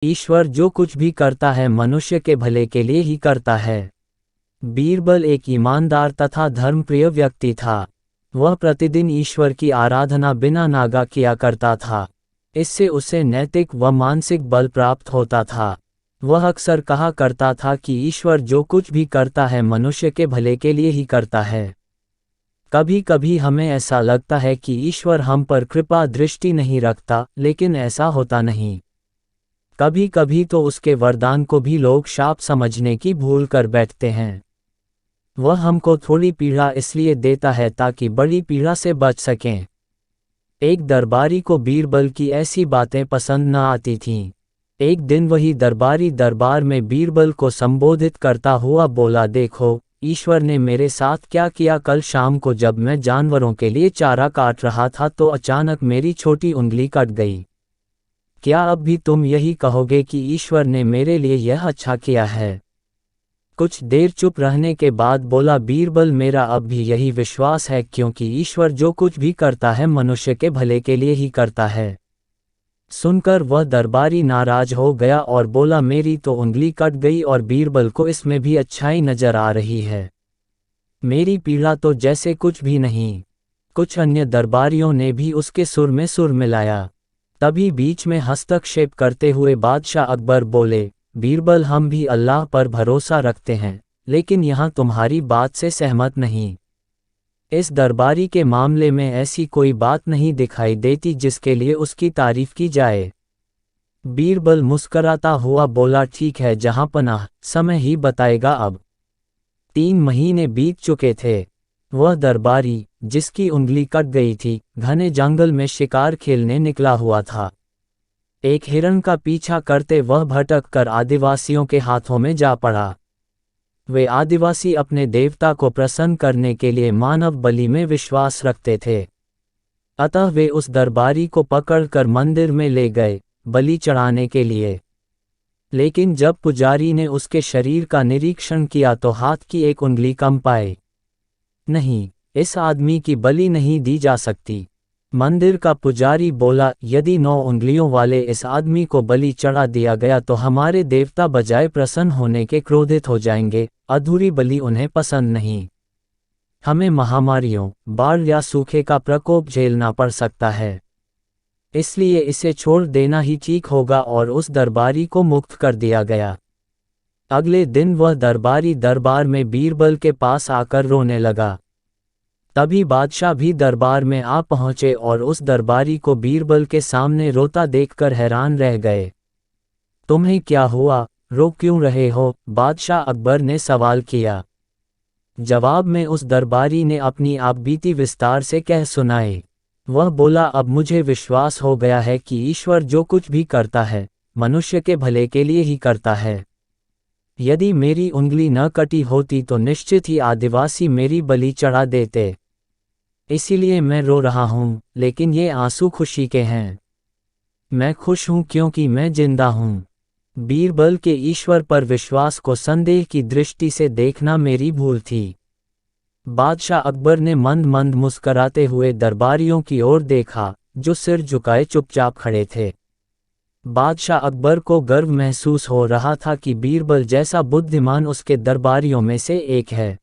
ईश्वर जो कुछ भी करता है मनुष्य के भले के लिए ही करता है। बीरबल एक ईमानदार तथा धर्मप्रिय व्यक्ति था। वह प्रतिदिन ईश्वर की आराधना बिना नागा किया करता था। इससे उसे नैतिक व मानसिक बल प्राप्त होता था। वह अक्सर कहा करता था कि ईश्वर जो कुछ भी करता है मनुष्य के भले के लिए ही करता है। कभी कभी हमें ऐसा लगता है कि ईश्वर हम पर कृपा दृष्टि नहीं रखता, लेकिन ऐसा होता नहीं। कभी कभी तो उसके वरदान को भी लोग शाप समझने की भूल कर बैठते हैं। वह हमको थोड़ी पीड़ा इसलिए देता है ताकि बड़ी पीड़ा से बच सकें। एक दरबारी को बीरबल की ऐसी बातें पसंद न आती थीं। एक दिन वही दरबारी दरबार में बीरबल को संबोधित करता हुआ बोला, देखो, ईश्वर ने मेरे साथ क्या किया। कल शाम को जब मैं जानवरों के लिए चारा काट रहा था तो अचानक मेरी छोटी उंगली कट गई। क्या अब भी तुम यही कहोगे कि ईश्वर ने मेरे लिए यह अच्छा किया है? कुछ देर चुप रहने के बाद बोला बीरबल, मेरा अब भी यही विश्वास है, क्योंकि ईश्वर जो कुछ भी करता है मनुष्य के भले के लिए ही करता है। सुनकर वह दरबारी नाराज हो गया और बोला, मेरी तो उंगली कट गई और बीरबल को इसमें भी अच्छाई नजर आ रही है। मेरी पीड़ा तो जैसे कुछ भी नहीं। कुछ अन्य दरबारियों ने भी उसके सुर में सुर मिलाया। तभी बीच में हस्तक्षेप करते हुए बादशाह अकबर बोले, बीरबल, हम भी अल्लाह पर भरोसा रखते हैं, लेकिन यहाँ तुम्हारी बात से सहमत नहीं। इस दरबारी के मामले में ऐसी कोई बात नहीं दिखाई देती जिसके लिए उसकी तारीफ की जाए। बीरबल मुस्कराता हुआ बोला, ठीक है जहां पनाह, समय ही बताएगा। अब 3 महीने बीत चुके थे। वह दरबारी, जिसकी उंगली कट गई थी, घने जंगल में शिकार खेलने निकला हुआ था। एक हिरण का पीछा करते वह भटक कर आदिवासियों के हाथों में जा पड़ा। वे आदिवासी अपने देवता को प्रसन्न करने के लिए मानव बलि में विश्वास रखते थे। अतः वे उस दरबारी को पकड़कर मंदिर में ले गए, बलि चढ़ाने के लिए। लेकिन जब पुजारी ने उसके शरीर का निरीक्षण किया तो हाथ की एक उंगली कम पाई। नहीं, इस आदमी की बलि नहीं दी जा सकती। मंदिर का पुजारी बोला, यदि 9 उंगलियों वाले इस आदमी को बलि चढ़ा दिया गया तो हमारे देवता बजाय प्रसन्न होने के क्रोधित हो जाएंगे। अधूरी बलि उन्हें पसंद नहीं। हमें महामारियों, बाढ़ या सूखे का प्रकोप झेलना पड़ सकता है। इसलिए इसे छोड़ देना ही ठीक होगा, और उस दरबारी को मुक्त कर दिया गया। अगले दिन वह दरबारी दरबार में बीरबल के पास आकर रोने लगा। तभी बादशाह भी दरबार में आ पहुंचे और उस दरबारी को बीरबल के सामने रोता देखकर हैरान रह गए। तुम्हें क्या हुआ, रो क्यों रहे हो? बादशाह अकबर ने सवाल किया। जवाब में उस दरबारी ने अपनी आपबीती विस्तार से कह सुनाई। वह बोला, अब मुझे विश्वास हो गया है कि ईश्वर जो कुछ भी करता है मनुष्य के भले के लिए ही करता है। यदि मेरी उंगली न कटी होती तो निश्चित ही आदिवासी मेरी बलि चढ़ा देते। इसीलिए मैं रो रहा हूँ, लेकिन ये आंसू खुशी के हैं। मैं खुश हूँ क्योंकि मैं जिंदा हूँ। बीरबल के ईश्वर पर विश्वास को संदेह की दृष्टि से देखना मेरी भूल थी। बादशाह अकबर ने मंद मंद मुस्कराते हुए दरबारियों की ओर देखा, जो सिर झुकाए चुपचाप खड़े थे। बादशाह अकबर को गर्व महसूस हो रहा था कि बीरबल जैसा बुद्धिमान उसके दरबारियों में से एक है।